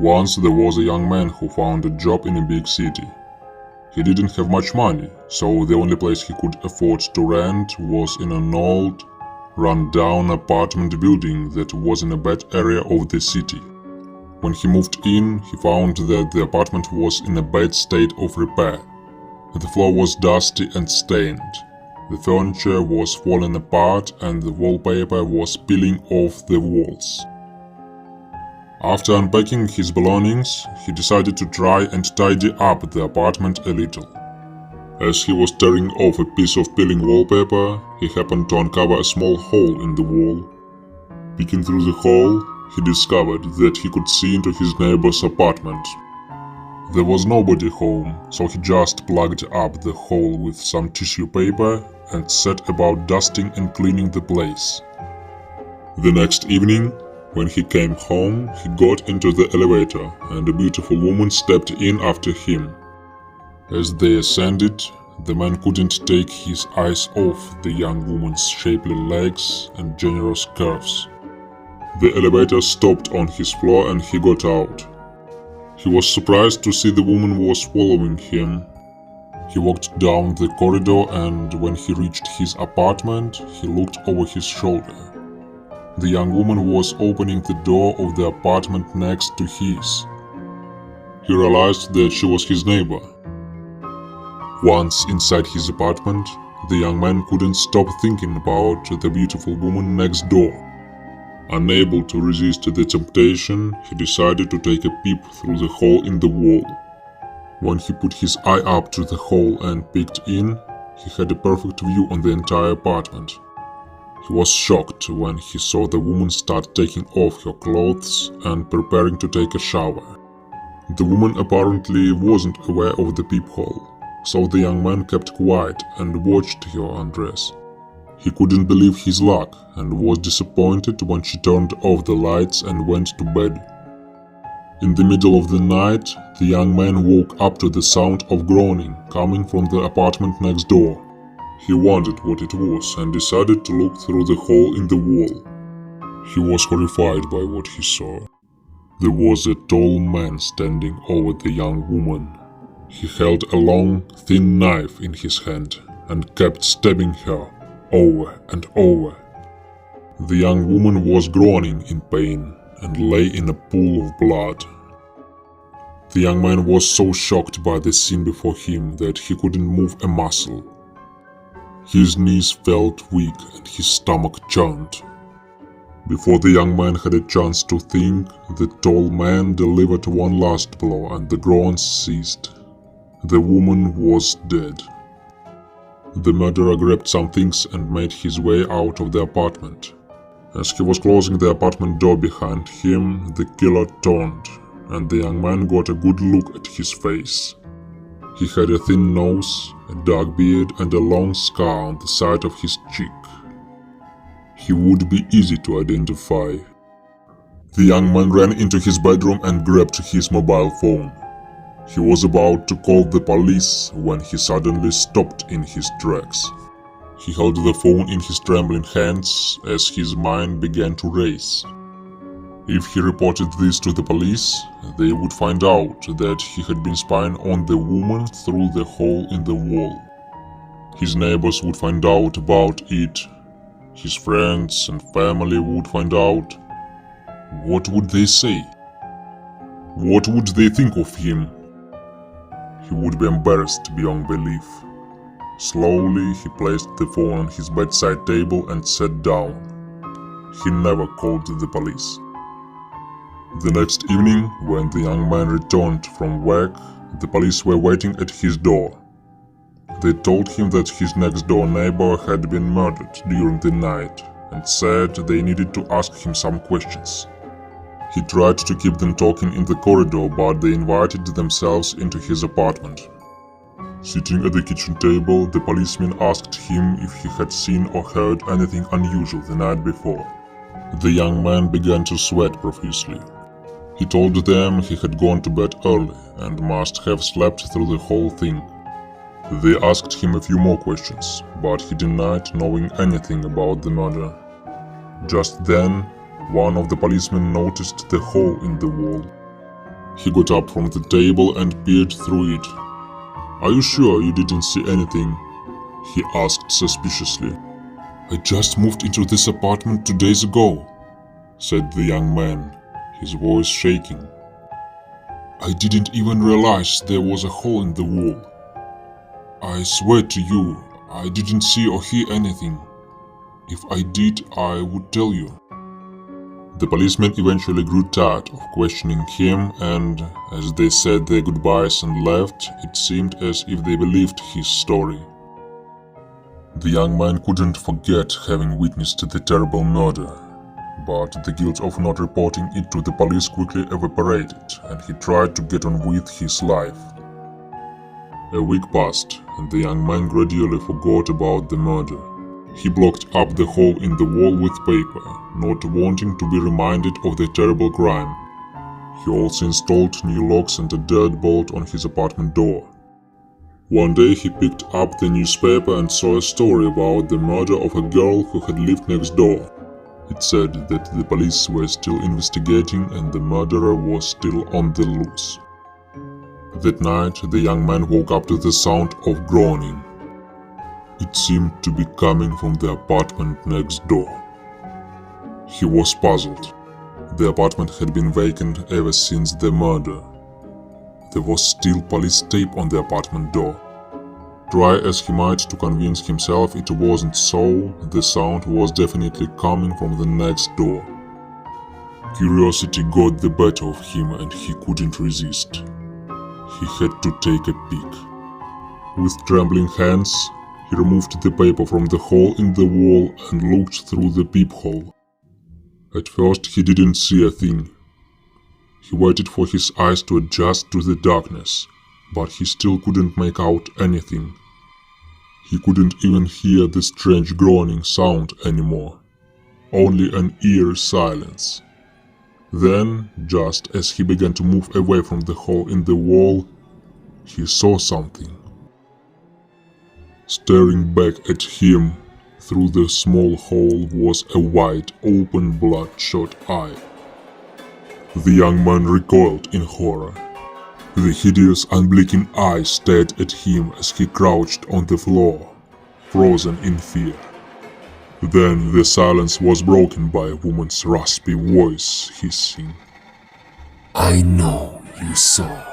Once there was a young man who found a job in a big city. He didn't have much money, so the only place he could afford to rent was in an old, run-down apartment building that was in a bad area of the city. When he moved in, he found that the apartment was in a bad state of repair. The floor was dusty and stained. The furniture was falling apart and the wallpaper was peeling off the walls. After unpacking his belongings, he decided to try and tidy up the apartment a little. As he was tearing off a piece of peeling wallpaper, he happened to uncover a small hole in the wall. Peeking through the hole, he discovered that he could see into his neighbor's apartment. There was nobody home, so he just plugged up the hole with some tissue paper and set about dusting and cleaning the place. The next evening, when he came home, he got into the elevator and a beautiful woman stepped in after him. As they ascended, the man couldn't take his eyes off the young woman's shapely legs and generous curves. The elevator stopped on his floor and he got out. He was surprised to see the woman was following him. He walked down the corridor and when he reached his apartment, he looked over his shoulder. The young woman was opening the door of the apartment next to his. He realized that she was his neighbor. Once inside his apartment, the young man couldn't stop thinking about the beautiful woman next door. Unable to resist the temptation, he decided to take a peep through the hole in the wall. When he put his eye up to the hole and peeked in, he had a perfect view on the entire apartment. He was shocked when he saw the woman start taking off her clothes and preparing to take a shower. The woman apparently wasn't aware of the peephole, so the young man kept quiet and watched her undress. He couldn't believe his luck and was disappointed when she turned off the lights and went to bed. In the middle of the night, the young man woke up to the sound of groaning coming from the apartment next door. He wondered what it was and decided to look through the hole in the wall. He was horrified by what he saw. There was a tall man standing over the young woman. He held a long, thin knife in his hand and kept stabbing her over and over. The young woman was groaning in pain and lay in a pool of blood. The young man was so shocked by the scene before him that he couldn't move a muscle. His knees felt weak and his stomach churned. Before the young man had a chance to think, the tall man delivered one last blow and the groans ceased. The woman was dead. The murderer grabbed some things and made his way out of the apartment. As he was closing the apartment door behind him, the killer turned, and the young man got a good look at his face. He had a thin nose, a dark beard and a long scar on the side of his cheek. He would be easy to identify. The young man ran into his bedroom and grabbed his mobile phone. He was about to call the police when he suddenly stopped in his tracks. He held the phone in his trembling hands as his mind began to race. If he reported this to the police, they would find out that he had been spying on the woman through the hole in the wall. His neighbors would find out about it. His friends and family would find out. What would they say? What would they think of him? He would be embarrassed beyond belief. Slowly, he placed the phone on his bedside table and sat down. He never called the police. The next evening, when the young man returned from work, the police were waiting at his door. They told him that his next-door neighbor had been murdered during the night and said they needed to ask him some questions. He tried to keep them talking in the corridor, but they invited themselves into his apartment. Sitting at the kitchen table, the policeman asked him if he had seen or heard anything unusual the night before. The young man began to sweat profusely. He told them he had gone to bed early and must have slept through the whole thing. They asked him a few more questions, but he denied knowing anything about the murder. Just then, one of the policemen noticed the hole in the wall. He got up from the table and peered through it. "Are you sure you didn't see anything?" he asked suspiciously. "I just moved into this apartment 2 days ago," said the young man, his voice shaking. "I didn't even realize there was a hole in the wall. I swear to you, I didn't see or hear anything. If I did, I would tell you." The policemen eventually grew tired of questioning him, and as they said their goodbyes and left, it seemed as if they believed his story. The young man couldn't forget having witnessed the terrible murder, but the guilt of not reporting it to the police quickly evaporated, and he tried to get on with his life. A week passed, and the young man gradually forgot about the murder. He blocked up the hole in the wall with paper, not wanting to be reminded of the terrible crime. He also installed new locks and a deadbolt on his apartment door. One day he picked up the newspaper and saw a story about the murder of a girl who had lived next door. It said that the police were still investigating and the murderer was still on the loose. That night, the young man woke up to the sound of groaning. It seemed to be coming from the apartment next door. He was puzzled. The apartment had been vacant ever since the murder. There was still police tape on the apartment door. Try as he might to convince himself it wasn't so, the sound was definitely coming from the next door. Curiosity got the better of him and he couldn't resist. He had to take a peek. With trembling hands, he removed the paper from the hole in the wall and looked through the peephole. At first he didn't see a thing. He waited for his eyes to adjust to the darkness, but he still couldn't make out anything. He couldn't even hear the strange groaning sound anymore. Only an eerie silence. Then, just as he began to move away from the hole in the wall, he saw something. Staring back at him through the small hole was a wide open bloodshot eye. The young man recoiled in horror. The hideous unblinking eye stared at him as he crouched on the floor, frozen in fear. Then the silence was broken by a woman's raspy voice hissing, "I know you saw."